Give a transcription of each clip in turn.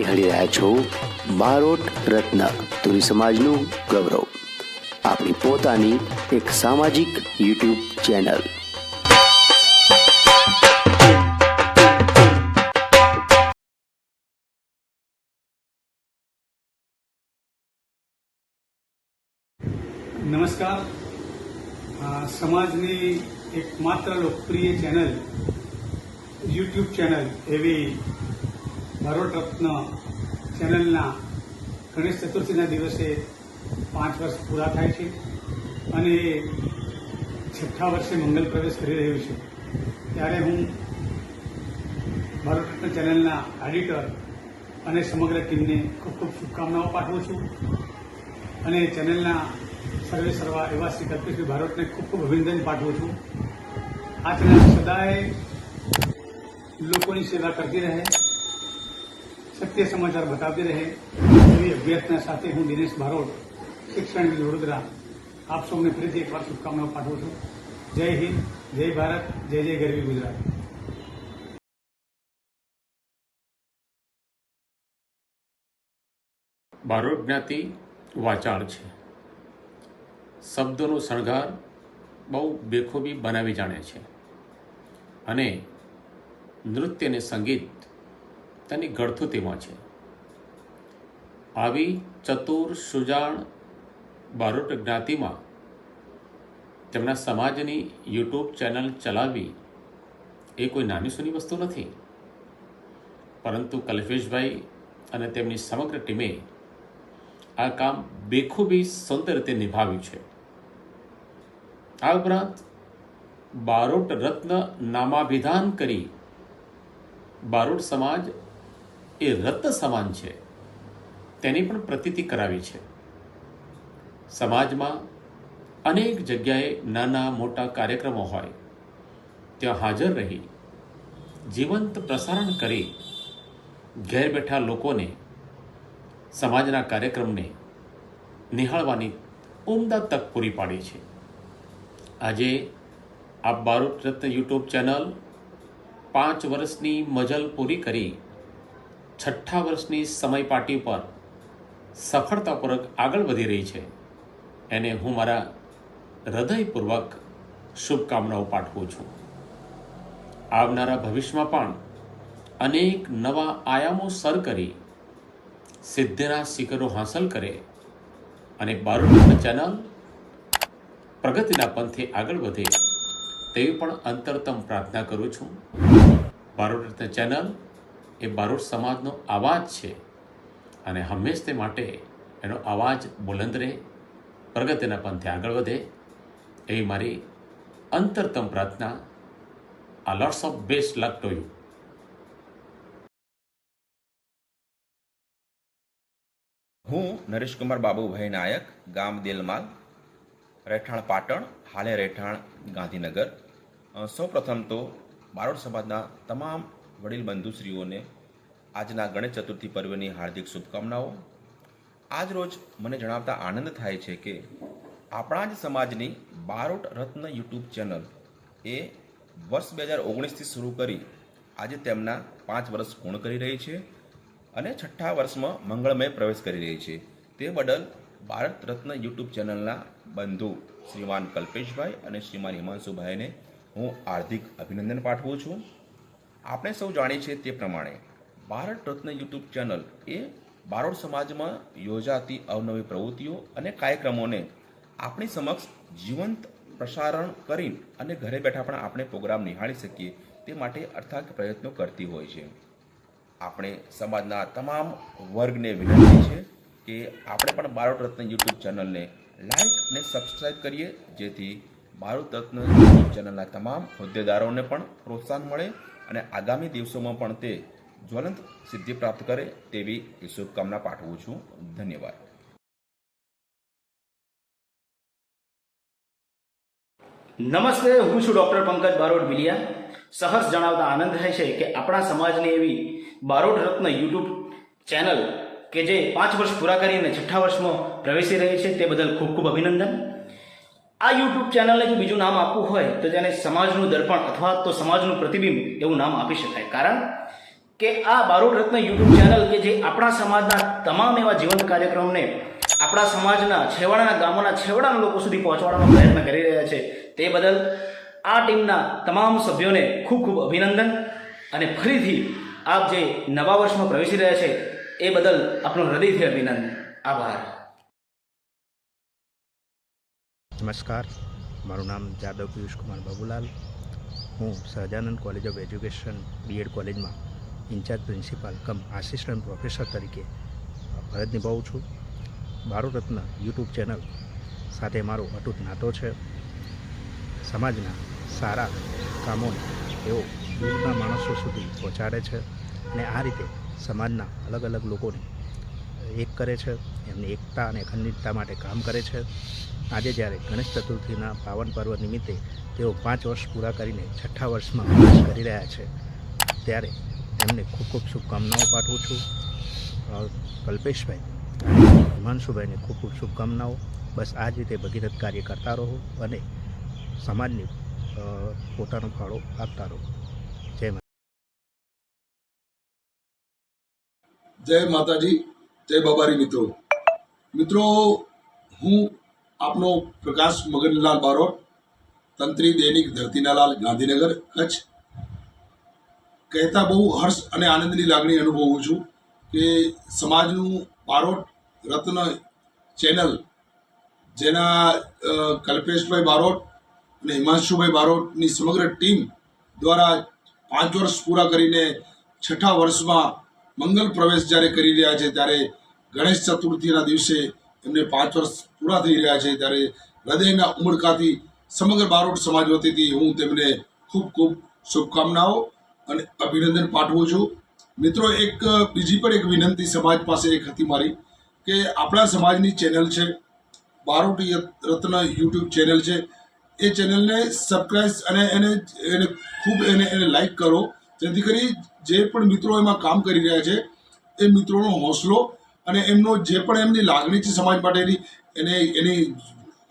નિહાળી રહ્યા છો બારોટ રત્ન તુરી સમાજનું ગૌરવ, આપણી પોતાની એક સામાજિક યુટ્યુબ ચેનલ. નમસ્કાર. સમાજની એકમાત્ર લોકપ્રિય ચેનલ, યુટ્યુબ ચેનલ એવી બારોટ રત્ન ચેનલના ગણેશ ચતુર્થીના દિવસે 5 વર્ષ પૂરા થાય છે અને એ 6ઠ્ઠા વર્ષે મંગલ પ્રવેશ કરી રહ્યું છે. ત્યારે હું બારોટ રત્ન ચેનલના એડિટર અને સમગ્ર ટીમને ખૂબ ખૂબ શુભકામનાઓ પાઠવું છું અને ચેનલના સર્વે સર્વા એવા શ્રી કલ્પેશભાઈ બારોટને ખૂબ ખૂબ અભિનંદન પાઠવું છું. આ ચેનલ સદાય લોકોની સેવા કરતી રહે, સત્ય સમાચાર બતાવતી રહે એવી અભ્યર્થના સાથે હું દિનેશ બારોટ, શિક્ષણ વિદ વડોદરા, આપ સૌને ફરીથી એકવાર શુભકામનાઓ પાઠવું છું. જય હિન્દ, જય ભારત, જય જય ગરવી ગુજરાત. બારોટ જ્ઞાતિ વાચાળ છે. શબ્દોનો શણગાર બહુ બેખૂબી બનાવી જાણે છે અને નૃત્ય અને સંગીત તેની ગળથુતીમાં છે. આવી ચતુર સુજાણ બારોટ જ્ઞાતિમાં તેમના સમાજની યુટ્યુબ ચેનલ ચલાવવી એ કોઈ નાની સૂની વસ્તુ નથી, પરંતુ કલ્પેશભાઈ અને તેમની સમગ્ર ટીમે આ કામ બેખૂબી સુંદર રીતે નિભાવ્યું છે. આ ઉપરાંત બારોટ રત્ન નામાભિધાન કરી બારોટ સમાજ એ રત્ન સમાન છે તેની પણ પ્રતીતિ કરાવી છે. સમાજમાં અનેક જગ્યાએ નાના મોટા કાર્યક્રમો હોય ત્યાં હાજર રહી જીવંત પ્રસારણ કરી ઘેર બેઠા લોકોને સમાજના કાર્યક્રમને નિહાળવાની ઉમદા તક પૂરી પાડી છે. આજે આ બારોટ રત્ન યુટ્યુબ ચેનલ 5 વર્ષની મજલ પૂરી કરી 6ઠ્ઠા વર્ષની સમયપાટી પર સફળતાપૂર્વક આગળ વધી રહી છે. એને હું મારા હૃદયપૂર્વક શુભકામનાઓ પાઠવું છું. આવનારા ભવિષ્યમાં પણ અનેક નવા આયામો સર કરી સિદ્ધિના શિખરો હાંસલ કરે અને બારોટ રત્ન ચેનલ પ્રગતિના પંથે આગળ વધે તેવી પણ અંતરતમ પ્રાર્થના કરું છું. બારોટ રત્ન ચેનલ એ બારોટ સમાજનો અવાજ છે અને હંમેશ તે માટે એનો અવાજ બુલંદ રહે, પ્રગતિના પંથે આગળ વધે એવી મારી અંતરતમ પ્રાર્થના. આ lots of best luck to you. હું નરેશકુમાર બાબુભાઈ નાયક, ગામ દેલમાલ, રહેઠાણ પાટણ, હાલે રહેઠાણ ગાંધીનગર. સૌપ્રથમ તો બારોટ સમાજના તમામ વડીલ બંધુશ્રીઓને આજના ગણેશ ચતુર્થી પર્વની હાર્દિક શુભકામનાઓ. આજ રોજ મને જણાવતા આનંદ થાય છે કે આપણા જ સમાજની બારોટ રત્ન યુટ્યુબ ચેનલ એ વર્ષ 2019થી શરૂ કરી આજે તેમના 5 વર્ષ પૂર્ણ કરી રહી છે અને 6ઠ્ઠા વર્ષમાં મંગળમય પ્રવેશ કરી રહી છે. તે બદલ બારોટ રત્ન યુટ્યુબ ચેનલના બંધુ શ્રીમાન કલ્પેશભાઈ અને શ્રીમાન હિમાંશુભાઈને હું હાર્દિક અભિનંદન પાઠવું છું. આપણે સૌ જાણીએ છીએ તે પ્રમાણે બારોટ રત્ન યુટ્યુબ ચેનલ એ બારોટ સમાજમાં યોજાતી અવનવી પ્રવૃત્તિઓ અને કાર્યક્રમોને આપણી સમક્ષ જીવંત પ્રસારણ કરી અને ઘરે બેઠા પણ આપણે પ્રોગ્રામ નિહાળી શકીએ તે માટે અથાગ પ્રયત્નો કરતી હોય છે. આપણે સમાજના તમામ વર્ગને વિનંતી છે કે આપણે પણ બારોટ રત્ન યુટ્યુબ ચેનલને લાઈક અને સબસ્ક્રાઈબ કરીએ, જેથી બારોટ રત્ન યુટ્યુબ ચેનલના તમામ હોદ્દેદારોને પણ પ્રોત્સાહન મળે અને આગામી દિવસોમાં પણ તે જ્વલંત સિદ્ધિ પ્રાપ્ત કરે તેવી શુભકામના પાઠવું છું. ધન્યવાદ. નમસ્તે, હું છું ડૉક્ટર પંકજ બારોટ બિલિયા. સહર્ષ જણાવતા આનંદ થાય છે કે આપણા સમાજની એવી બારોટ રત્ન યુટ્યુબ ચેનલ કે જે 5 વર્ષ પૂરા કરીને 6ઠ્ઠા વર્ષમાં પ્રવેશી રહી છે તે બદલ ખૂબ ખૂબ અભિનંદન. આ યુટ્યુબ ચેનલને જો બીજું નામ આપવું હોય તો તેને સમાજનું દર્પણ અથવા તો સમાજનું પ્રતિબિંબ એવું નામ આપી શકાય. કારણ કે આ બારોટ રત્ન યુટ્યુબ ચેનલ કે જે આપણા સમાજના તમામ એવા જીવંત કાર્યક્રમને આપણા સમાજના છેવાડાના ગામોના છેવાડાના લોકો સુધી પહોંચાડવાનો પ્રયત્ન કરી રહ્યા છે, તે બદલ આ ટીમના તમામ સભ્યોને ખૂબ ખૂબ અભિનંદન. અને ફરીથી આપ જે નવા વર્ષમાં પ્રવેશી રહ્યા છે એ બદલ આપનો હૃદયથી અભિનંદન. આભાર. નમસ્કાર, મારું નામ જાદવ પિયુષ કુમાર બાબુલાલ. હું Sahajanand college of education BEd કોલેજમાં ઇન્ચાર્જ પ્રિન્સિપાલ કમ આસિસ્ટન્ટ પ્રોફેસર તરીકે ફરજ નિભાવું છું. બારોટ રત્ન યુટ્યુબ ચેનલ સાથે મારો અતૂટ નાતો છે. સમાજના સારા કામોને તેઓ દૂરના માણસો સુધી પહોંચાડે છે અને આ રીતે સમાજના અલગ અલગ લોકોને એક કરે છે, એમની એકતા અને અખંડિતતા માટે કામ કરે છે. આજે જ્યારે ગણેશ ચતુર્થીના પાવન પર્વ નિમિત્તે તેઓ 5 વર્ષ પૂરા કરીને 6ઠ્ઠા વર્ષમાં પ્રવેશ કરી રહ્યા છે, ત્યારે એમને ખૂબ ખૂબ શુભકામનાઓ પાઠવું છું. કલ્પેશભાઈ અને હિમાંશુભાઈને ખૂબ ખૂબ શુભકામનાઓ. બસ આ જ રીતે ભગીરથ કાર્ય કરતા રહો અને સમાજને પોતાનો ફાળો આપતા રહો. જય માતા. જય માતાજી, જય બાબારી. મિત્રો, હું આપનો પ્રકાશ મગનલાલ બારોટ, તંત્રી દૈનિક ધરતીનાલાલ, ગાંધીનગર, કચ્છ. કહેતા બહુ હર્ષ અને આનંદની લાગણી અનુભવું છું કે સમાજનું બારોટ રત્ન ચેનલ, જેના કલ્પેશભાઈ બારોટ અને હિમાંશુભાઈ બારોટની સમગ્ર ટીમ દ્વારા 5 વર્ષ પૂરા કરીને 6ઠ્ઠા વર્ષમાં મંગલ પ્રવેશ જ્યારે કરી રહ્યા છે, ત્યારે ગણેશ ચતુર્થીના દિવસે એમને 5 વર્ષ પૂરા થઈ રહ્યા છે, ત્યારે હૃદયના ઉમળકાથી સમગ્ર બારોટ સમાજ વતીથી હું તેમને ખૂબ ખૂબ શુભકામનાઓ અને અભિનંદન પાઠવું છું. મિત્રો, બીજી પણ એક વિનંતી સમાજ પાસે એક હતી મારી, કે આપણા સમાજની ચેનલ છે બારોટ રત્ન યુટ્યુબ ચેનલ છે, એ ચેનલને સબસ્ક્રાઈબ અને એને ખૂબ એને લાઈક કરો, જેથી કરી જે પણ મિત્રો એમાં કામ કરી રહ્યા છે એ મિત્રોનો હોંસલો અને એમનો જે પણ એમની લાગણી છે સમાજ માટેની એની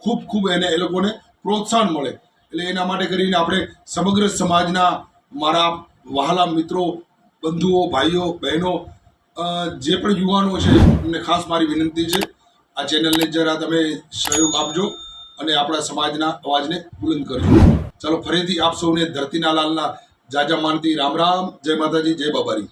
ખૂબ એને એ લોકોને પ્રોત્સાહન મળે. એટલે એના માટે કરીને આપણે સમગ્ર સમાજના મારા વહાલા મિત્રો, બંધુઓ, ભાઈઓ, બહેનો, જે પણ યુવાનો છે એમને ખાસ મારી વિનંતી છે, આ ચેનલને જરા તમે સહયોગ આપજો અને આપણા સમાજના અવાજને બુલંદ કરજો. ચાલો, ફરીથી આપ સૌને ધરતીના લાલના જાજા માનતી રામ રામ. જય માતાજી, જય બાબારી.